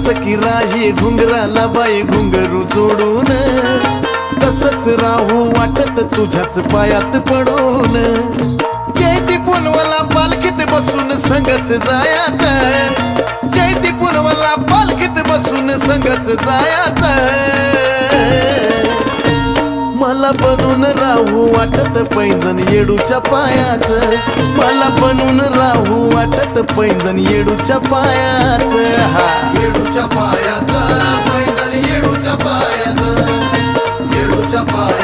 की राही घुंगराला बाई घुंगरू जोडून, तसंच राहू वाटत तुझ्याच पायात पडून. जयती पुनवला पालखीत बसून संगच जायाचं, जयती पुनवला पालखीत बसून संगच जायाचं. मला बनून राहू वाटत पैंजण येडूच्या पायाचं, मला बनून राहू वाटत पैंजण येडूच्या पायाचं. हा येडूच्या पायाचं पैंजण येडूच्या पायाचं, येडूच्या पायाचं.